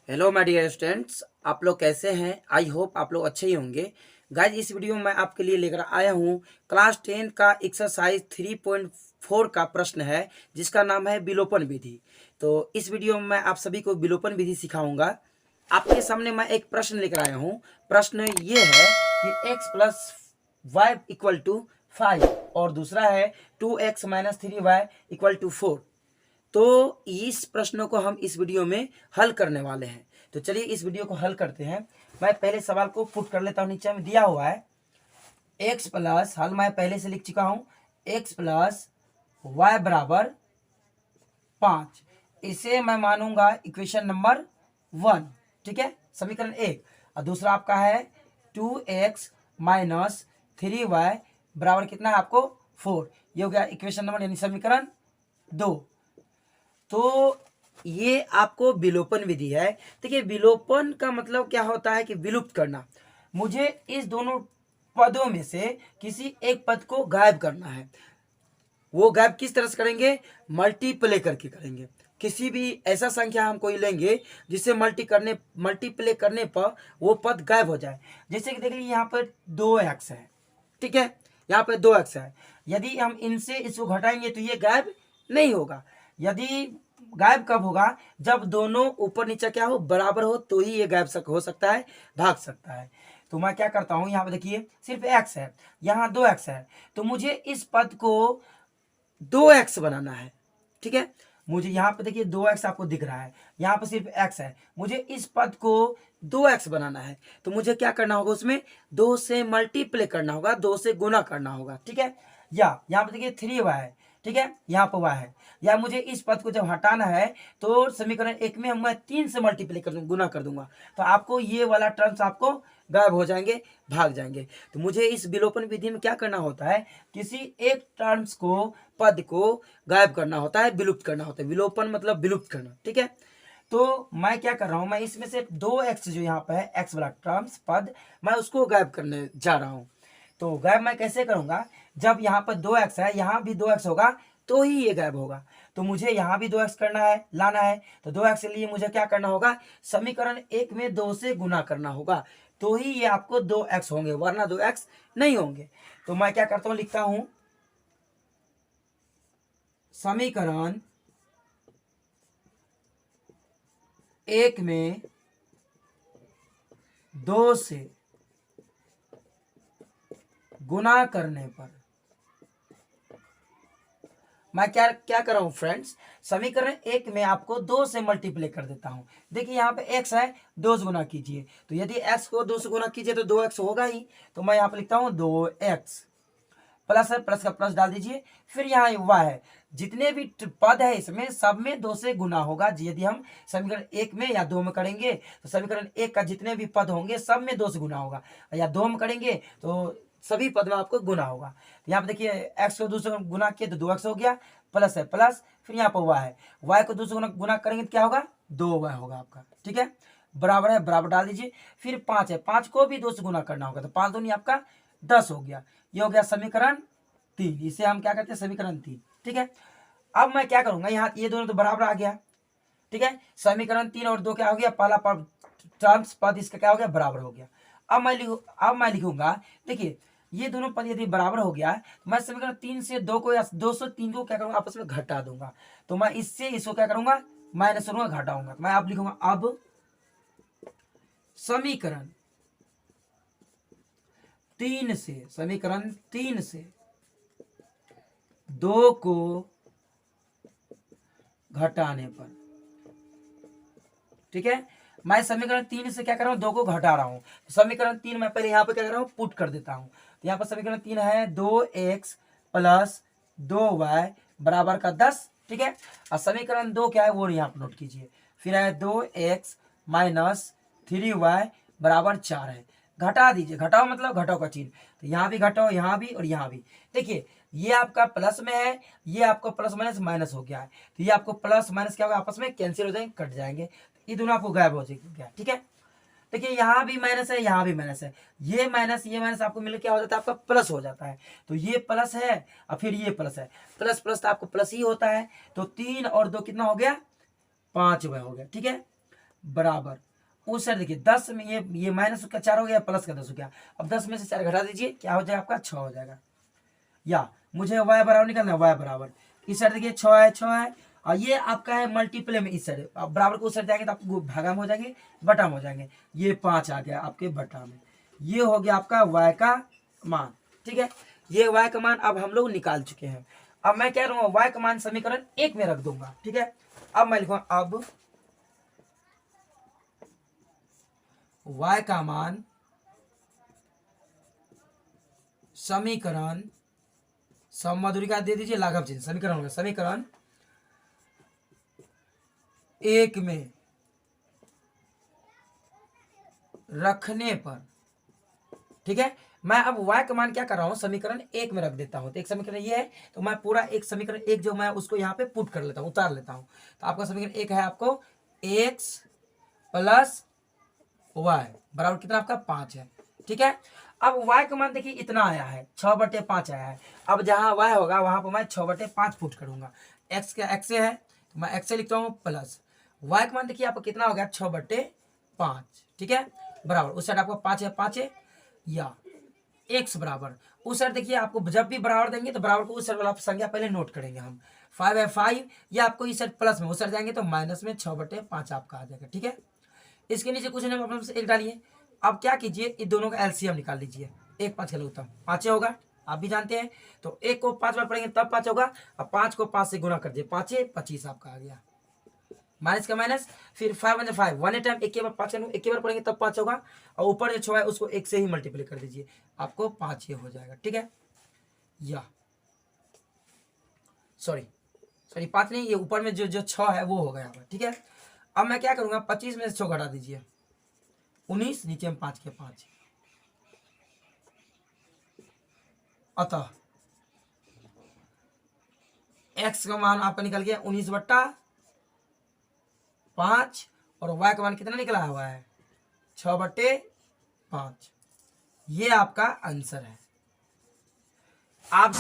Hello my dear students, आप लोग कैसे हैं। आई होप आप लोग अच्छे ही होंगे। गाइज, इस वीडियो में मैं आपके लिए लेकर आया हूँ क्लास 10 का एक्सरसाइज 3.4 का प्रश्न है जिसका नाम है विलोपन विधि। तो इस वीडियो में मैं आप सभी को विलोपन विधि सिखाऊंगा। आपके सामने मैं एक प्रश्न लेकर आया हूँ। प्रश्न ये है कि x plus y equal to 5 और दूसरा है 2x minus 3y equal to 4। तो इस प्रश्नों को हम इस वीडियो में हल करने वाले हैं। तो चलिए इस वीडियो को हल करते हैं। मैं पहले सवाल को पुट कर लेता हूं। नीचे में दिया हुआ है x प्लस, हल मैं पहले से लिख चुका हूं, x प्लस वाई बराबर 5। इसे मैं मानूंगा इक्वेशन नंबर 1। ठीक है, समीकरण 1। और दूसरा आपका है 2x माइनस 3y बराबर कितना है आपको 4। ये हो गया इक्वेशन नंबर यानी समीकरण 2। तो ये आपको विलोपन विधि है। देखिए, विलोपन का मतलब क्या होता है कि विलुप्त करना। मुझे इस दोनों पदों में से किसी एक पद को गायब करना है। वो गायब किस तरह से करेंगे? मल्टीप्ले करके करेंगे। किसी भी ऐसा संख्या हम कोई लेंगे जिससे मल्टीप्ले करने पर वो पद गायब हो जाए। जैसे कि देख लीजिए यहाँ पर 2x है। ठीक है, यहाँ पर 2x है। यदि हम इनसे इसको घटाएंगे तो ये गायब नहीं होगा। यदि गायब कब होगा? जब दोनों ऊपर नीचे क्या हो, बराबर हो, तो ही ये गायब हो सकता है, भाग सकता है। तो मैं क्या करता हूं, यहाँ पे देखिए सिर्फ x है, यहाँ 2x है। तो मुझे इस पद को 2x बनाना है। ठीक है, मुझे यहाँ पे देखिए 2x आपको दिख रहा है, यहाँ पे सिर्फ x है। मुझे इस पद को 2x बनाना है। तो मुझे क्या करना होगा? उसमें 2 से मल्टीप्ले करना होगा, 2 से गुना करना होगा। ठीक है, या यहाँ पे देखिए 3y है। ठीक है, यहाँ पर y है। या मुझे इस पद को जब हटाना है तो समीकरण 1 में मैं 3 से मल्टीप्ले कर दूंगा, गुना कर दूंगा। तो आपको ये वाला टर्म्स आपको गायब हो जाएंगे, भाग जाएंगे। तो मुझे इस विलोपन विधि में क्या करना होता है? किसी एक टर्म्स को, पद को गायब करना होता है, विलुप्त करना होता है। विलोपन मतलब विलुप्त करना। ठीक है, तो मैं क्या कर रहा हूं, मैं इसमें से 2x जो यहाँ पे है, x वाला टर्म्स पद, मैं उसको गायब करने जा रहा हूं। तो गायब मैं कैसे करूंगा? जब यहाँ पर 2x है, यहाँ भी 2x होगा तो ही ये गायब होगा। तो मुझे यहाँ भी 2x करना है, लाना है। तो 2x के लिए मुझे क्या करना होगा? समीकरण 1 में 2 से गुना करना होगा, तो ही ये आपको 2x होंगे, वरना 2x नहीं होंगे। तो मैं क्या करता हूं, लिखता हूं समीकरण 1 में 2 से गुना करने पर मैं क्या क्या कर रहा हूं फ्रेंड्स, समीकरण 1 में आपको 2 से मल्टीप्लाई कर देता हूं। देखिए यहाँ पे x है, 2 से गुना कीजिए। तो यदि x को 2 से गुना कीजिए तो 2x होगा ही। तो मैं यहाँ पे लिखता हूं 2x, प्लस है, प्लस का प्लस डाल दीजिए। फिर यहाँ y है। जितने भी पद है इसमें सब में 2 से गुना होगा। यदि हम समीकरण 1 में या 2 में करेंगे तो समीकरण 1 का जितने भी पद होंगे सब में 2 से गुना होगा, या 2 में करेंगे तो सभी पद में आपको गुना होगा। तो यहाँ पे देखिए x को 2 से गुना किए तो 2x हो गया, प्लस है प्लस, फिर यहाँ पर y है। y को 2 से गुना करेंगे तो क्या होगा? 2y होगा आपका। ठीक है, बराबर है, बराबर डाल दीजिए। फिर 5 है, 5 को भी 2 से गुना करना होगा, तो 5 दूनी आपका 10 हो गया। ये हो गया समीकरण 3। इसे हम क्या कहते हैं? समीकरण 3। ठीक है, अब मैं क्या करूंगा, यहाँ ये दोनों तो बराबर आ गया। ठीक है, समीकरण 3 और 2 क्या हो गया? पहला टर्म्स पद इसका क्या हो गया? बराबर हो गया। अब मैं लिखूंगा, देखिए ये दोनों पद यदि बराबर हो गया तो मैं समीकरण 3 से 2 को या 2 से 3 को क्या करूंगा? आपस में घटा दूंगा। तो मैं इससे इसको क्या करूंगा? माइनस करूंगा, घटाऊंगा। मैं अब लिखूंगा, अब समीकरण 3 से 2 को घटाने पर। ठीक है, मैं समीकरण 3 से क्या कर रहा हूं? 2 को घटा रहा हूं। तो समीकरण 3 मैं पहले यहाँ पे क्या कर रहा हूं? पुट कर देता हूं। तो यहाँ पर समीकरण 3 है 2x प्लस 2y बराबर का 10। ठीक है, और समीकरण 2 क्या है वो यहाँ पर नोट कीजिए। फिर है 2x माइनस 3y बराबर 4 है। घटा दीजिए, घटाओ मतलब घटाओ का चिन्ह। तो यहाँ भी घटाओ, यहाँ भी और यहाँ भी। देखिए ये आपका प्लस में है, ये आपको प्लस माइनस माइनस हो गया है। तो ये आपको प्लस माइनस क्या होगा? आपस में कैंसिल हो जाएंगे, कट जाएंगे। ये दोनों आपको गायब हो जाएगा। ठीक है, देखिए यहाँ भी माइनस है, यहाँ भी माइनस है। ये माइनस आपको मिलकर क्या हो जाता है? आपका प्लस हो जाता है। तो ये प्लस है और फिर ये प्लस है। प्लस प्लस तो आपको प्लस ही होता है। तो 3 और 2 कितना हो गया? 5 वह हो गया। ठीक है, बराबर उस साइड देखिए 10 में ये माइनस का 4 हो गया, प्लस का 10 हो गया। अब 10 में से 4 घटा दीजिए, क्या हो जाएगा आपका 6 हो जाएगा। या मुझे y बराबर निकालना है, y बराबर इस साइड देखिए 6 है, 6 है, और ये आपका है मल्टीप्लाई में इस साइड। अब बराबर को उस साइड जाएंगे तो आपको भागा में हो जाएंगे, बटा में हो जाएंगे। ये 5 आ गया आपके बटा में। ये हो गया आपका y का मान। ठीक है, ये y का मान अब हम लोग निकाल चुके हैं। अब मैं कह रहा हूँ y का मान समीकरण 1 में रख दूंगा। ठीक है, अब मैं लिखूंगा अब y का मान समीकरण, सममधुरिका दे दीजिए, लाघव चिन्ह, समीकरण होगा समीकरण 1 में रखने पर। ठीक है, मैं अब y का मान क्या कर रहा हूं, समीकरण 1 में रख देता हूं। तो एक समीकरण ये है, तो मैं पूरा एक समीकरण 1 जो मैं उसको यहाँ पे पुट कर लेता हूं, उतार लेता हूं। तो आपका समीकरण 1 है आपको x प्लस y बराबर कितना आपका 5 है। ठीक है, अब y का मान देखिए इतना आया है, 6/5 आया है। अब जहां y होगा वहां पर मैं 6/5 पुट करूंगा। x का x है तो मैं x से लिखता हूं प्लस y का मान देखिए आपको कितना हो गया 6/5। ठीक है, बराबर उस साइड आपको 5 है, 5 है, या x बराबर उस साइड देखिए आपको जब भी बराबर देंगे तो बराबर को उस साइड वाला संख्या पहले नोट करेंगे हम। 5 है 5, या आपको इस साइड प्लस में, उस साइड जाएंगे तो माइनस में 6/5 आपका आ जाएगा। ठीक है, इसके नीचे कुछ नहीं, अपने से 1 डालिए। अब क्या कीजिए, इन दोनों का एलसीएम निकाल लीजिए। 1 5 का लघुत्तम 5 होगा, आप भी जानते हैं। तो 1 को 5 बार पढ़ेंगे तब 5 होगा, अब 5 को 5 से गुना कर दिए, 5 25 आपका आ गया। माइनस का माइनस, फिर 5 1 5 1 टाइम 1 बार 5 1 बार पढ़ेंगे तब 5 होगा, और ऊपर जो 6 है उसको 1 से ही मल्टीप्लाई कर दीजिए, आपको 5 ये हो जाएगा। ठीक है, या सॉरी 5 नहीं, ये ऊपर में जो 6 है वो हो गया। ठीक है, अब मैं क्या करूंगा, 25 में से 6 घटा दीजिए, 19, नीचे में 5 के 5। अतः x का मान आपका निकल गया 19/5, और y का मान कितना निकला हुआ है 6/5। ये आपका आंसर है। आप